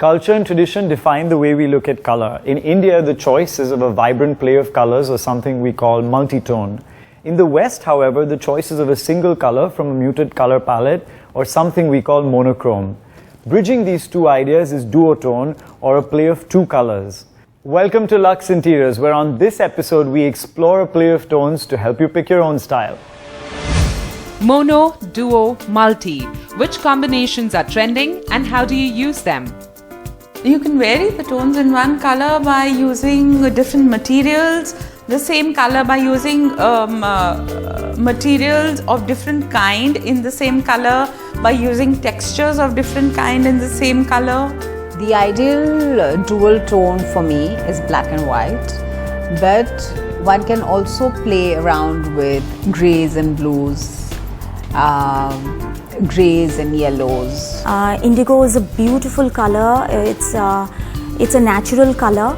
Culture and tradition define the way we look at color. In India, the choice is of a vibrant play of colors or something we call multitone. In the West, however, the choice is of a single color from a muted color palette or something we call monochrome. Bridging these two ideas is duotone, or a play of two colors. Welcome to Luxe Interiors, where on this episode we explore a play of tones to help you pick your own style. Mono, duo, multi. Which combinations are trending and how do you use them? You can vary the tones in one color by using different materials, the same color by using materials of different kind in the same color, by using textures of different kind in the same color. The ideal dual tone for me is black and white, but one can also play around with greys and blues, greys and yellows. Indigo is a beautiful color. It's a natural color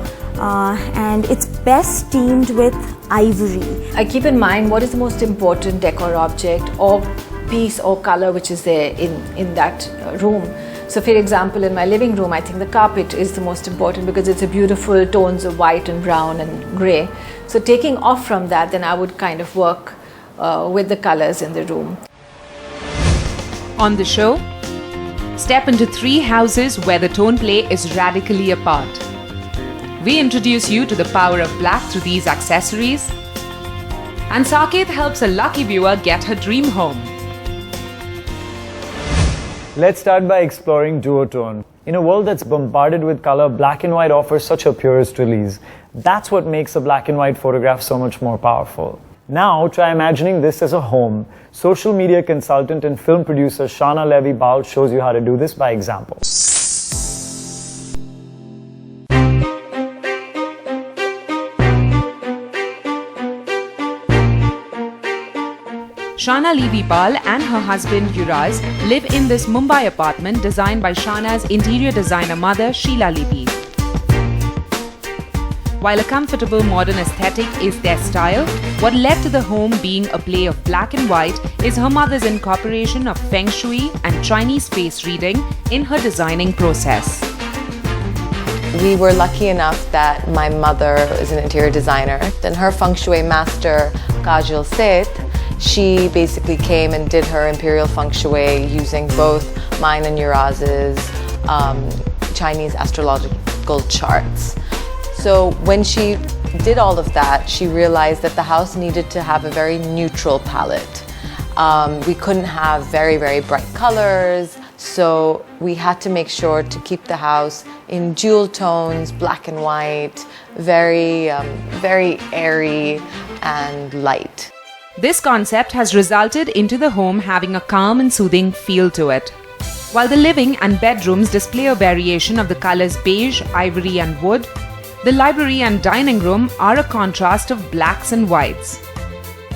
and it's best teamed with ivory. I keep in mind what is the most important decor object or piece or color which is there in that room. So for example, in my living room, I think the carpet is the most important because it's a beautiful tones of white and brown and grey. So taking off from that, then I would kind of work with the colors in the room. On the show, step into 3 houses where the tone play is radically apart. We introduce you to the power of black through these accessories, and Saket helps a lucky viewer get her dream home. Let's start by exploring duotone. In a world that's bombarded with color, black and white offers such a purest release. That's what makes a black and white photograph so much more powerful. Now, try imagining this as a home. Social media consultant and film producer Shaana Levy Bahl shows you how to do this by example. Shaana Levy Bahl and her husband Yuraz live in this Mumbai apartment designed by Shaana's interior designer mother Sheila Levy. While a comfortable modern aesthetic is their style, what led to the home being a play of black and white is her mother's incorporation of Feng Shui and Chinese face reading in her designing process. We were lucky enough that my mother is an interior designer. Then her Feng Shui master, Kajal Seth, she basically came and did her imperial Feng Shui using both mine and Yuraz's Chinese astrological charts. So when she did all of that, she realized that the house needed to have a very neutral palette. We couldn't have very, very bright colors, so we had to make sure to keep the house in jewel tones, black and white, very airy and light. This concept has resulted into the home having a calm and soothing feel to it. While the living and bedrooms display a variation of the colors beige, ivory and wood, the library and dining room are a contrast of blacks and whites.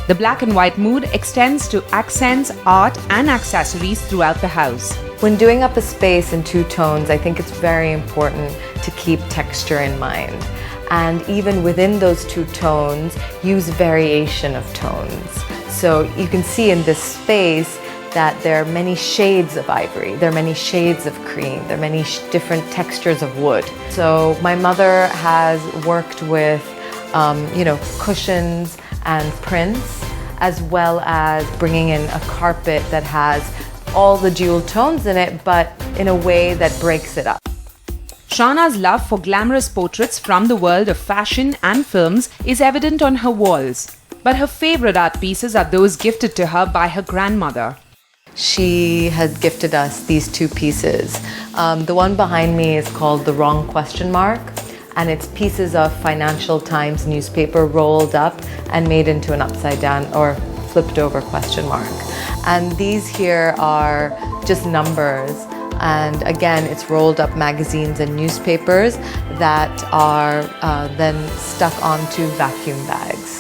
The black and white mood extends to accents, art and accessories throughout the house. When doing up a space in 2 tones, I think it's very important to keep texture in mind. And even within those 2 tones, use variation of tones. So you can see in this space that there are many shades of ivory, there are many shades of cream, there are many different textures of wood. So my mother has worked with cushions and prints, as well as bringing in a carpet that has all the jewel tones in it, but in a way that breaks it up. Shaana's love for glamorous portraits from the world of fashion and films is evident on her walls. But her favorite art pieces are those gifted to her by her grandmother. She has gifted us these 2 pieces. The one behind me is called The Wrong Question Mark, and it's pieces of Financial Times newspaper rolled up and made into an upside down or flipped over question mark. And these here are just numbers. And again, it's rolled up magazines and newspapers that are then stuck onto vacuum bags.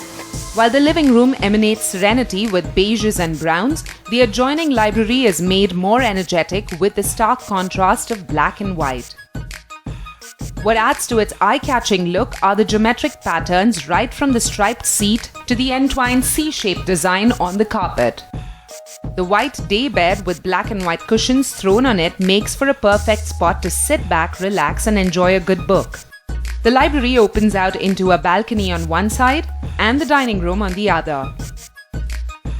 While the living room emanates serenity with beiges and browns, the adjoining library is made more energetic with the stark contrast of black and white. What adds to its eye-catching look are the geometric patterns right from the striped seat to the entwined C-shaped design on the carpet. The white day bed with black and white cushions thrown on it makes for a perfect spot to sit back, relax, and enjoy a good book. The library opens out into a balcony on one side and the dining room on the other.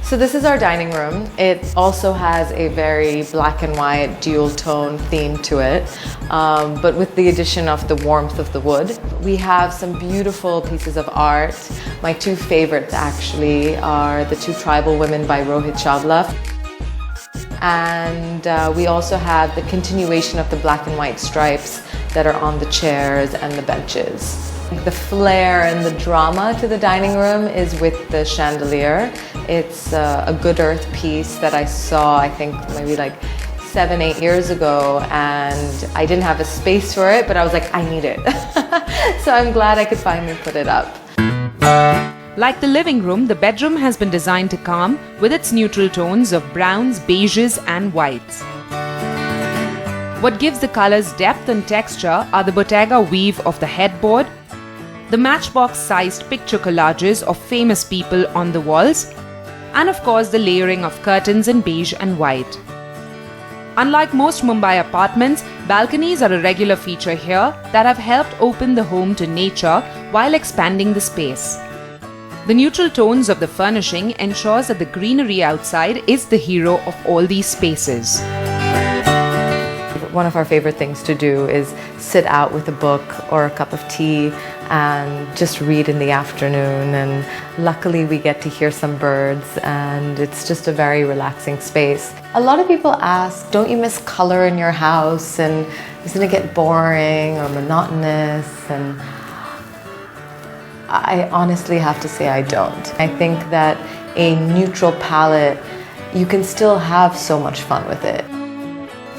So this is our dining room. It also has a very black and white dual tone theme to it, but with the addition of the warmth of the wood. We have some beautiful pieces of art. My two favorites actually are the two tribal women by Rohit Chawla. And we also have the continuation of the black and white stripes that are on the chairs and the benches. The flair and the drama to the dining room is with the chandelier. It's a Good Earth piece that I saw, I think maybe like 7-8 years ago, and I didn't have a space for it, but I was like, I need it. So I'm glad I could finally put it up. Like the living room, the bedroom has been designed to calm with its neutral tones of browns, beiges, and whites. What gives the colors depth and texture are the Bottega weave of the headboard, the matchbox-sized picture collages of famous people on the walls, and of course the layering of curtains in beige and white. Unlike most Mumbai apartments, balconies are a regular feature here that have helped open the home to nature while expanding the space. The neutral tones of the furnishing ensures that the greenery outside is the hero of all these spaces. One of our favorite things to do is sit out with a book or a cup of tea and just read in the afternoon, and luckily we get to hear some birds, and it's just a very relaxing space. A lot of people ask, don't you miss color in your house, and doesn't it get boring or monotonous? And I honestly have to say I don't. I think that a neutral palette, you can still have so much fun with it.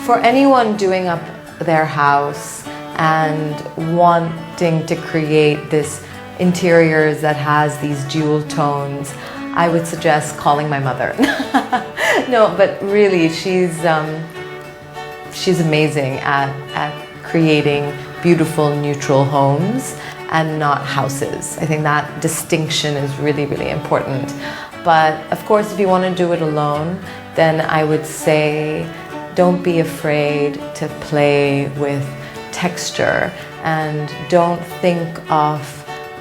For anyone doing up their house and wanting to create this interiors that has these dual tones, I would suggest calling my mother. No, but really, she's amazing at creating beautiful neutral homes and not houses. I think that distinction is really, really important. But of course, if you want to do it alone, then I would say don't be afraid to play with texture, and don't think of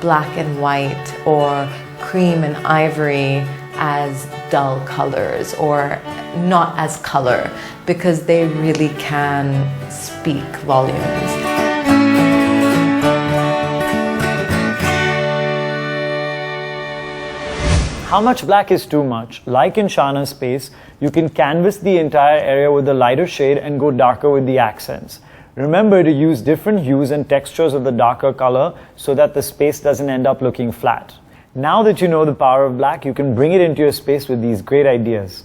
black and white or cream and ivory as dull colors or not as color, because they really can speak volumes. How much black is too much? Like in Shaana's space, you can canvas the entire area with a lighter shade and go darker with the accents. Remember to use different hues and textures of the darker color so that the space doesn't end up looking flat. Now that you know the power of black, you can bring it into your space with these great ideas.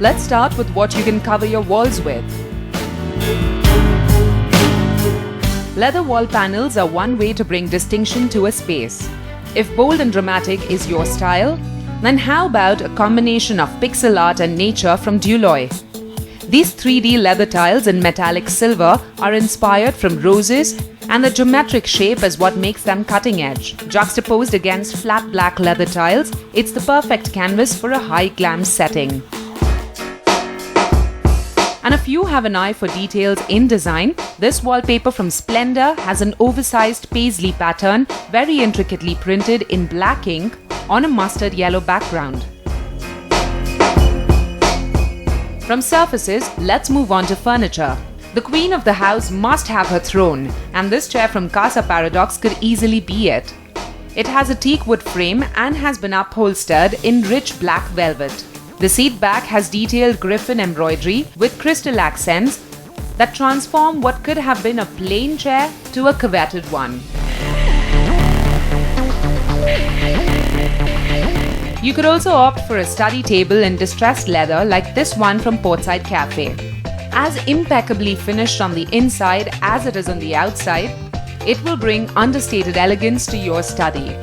Let's start with what you can cover your walls with. Leather wall panels are one way to bring distinction to a space. If bold and dramatic is your style, then how about a combination of pixel art and nature from Duloy? These 3D leather tiles in metallic silver are inspired from roses, and the geometric shape is what makes them cutting edge. Juxtaposed against flat black leather tiles, it's the perfect canvas for a high glam setting. And if you have an eye for details in design, this wallpaper from Splendor has an oversized paisley pattern very intricately printed in black ink on a mustard yellow background. From surfaces, let's move on to furniture. The queen of the house must have her throne, and this chair from Casa Paradox could easily be it. It has a teak wood frame and has been upholstered in rich black velvet. The seat back has detailed griffin embroidery with crystal accents that transform what could have been a plain chair to a coveted one. You could also opt for a study table in distressed leather like this one from Portside Cafe. As impeccably finished on the inside as it is on the outside, it will bring understated elegance to your study.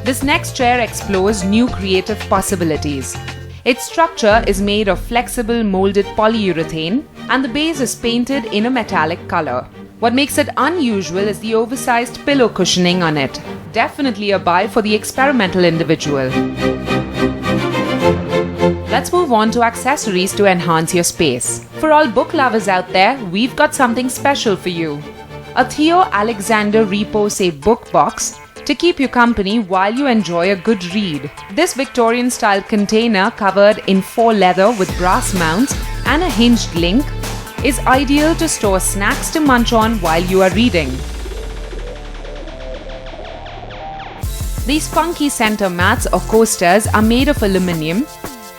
This next chair explores new creative possibilities. Its structure is made of flexible molded polyurethane and the base is painted in a metallic color. What makes it unusual is the oversized pillow cushioning on it. Definitely a buy for the experimental individual. Let's move on to accessories to enhance your space. For all book lovers out there, we've got something special for you. A Theo Alexander Repose book box to keep you company while you enjoy a good read. This Victorian style container covered in faux leather with brass mounts and a hinged link is ideal to store snacks to munch on while you are reading. These funky center mats or coasters are made of aluminium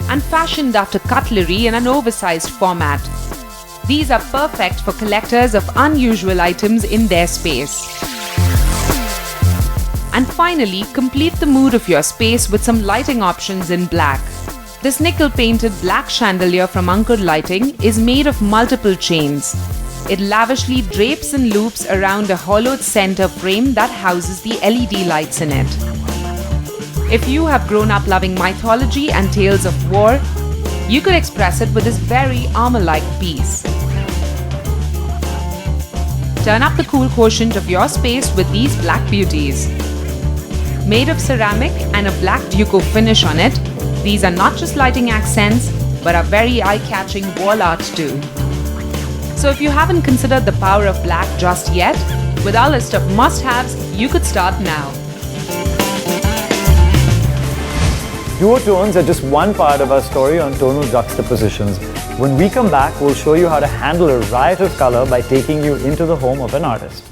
and fashioned after cutlery in an oversized format. These are perfect for collectors of unusual items in their space. And finally, complete the mood of your space with some lighting options in black. This nickel-painted black chandelier from Ankur Lighting is made of multiple chains. It lavishly drapes and loops around a hollowed center frame that houses the LED lights in it. If you have grown up loving mythology and tales of war, you could express it with this very armor-like piece. Turn up the cool quotient of your space with these black beauties. Made of ceramic and a black duco finish on it, these are not just lighting accents, but are very eye-catching wall art too. So if you haven't considered the power of black just yet, with our list of must-haves, you could start now. Duotones are just one part of our story on tonal juxtapositions. When we come back, we'll show you how to handle a riot of color by taking you into the home of an artist.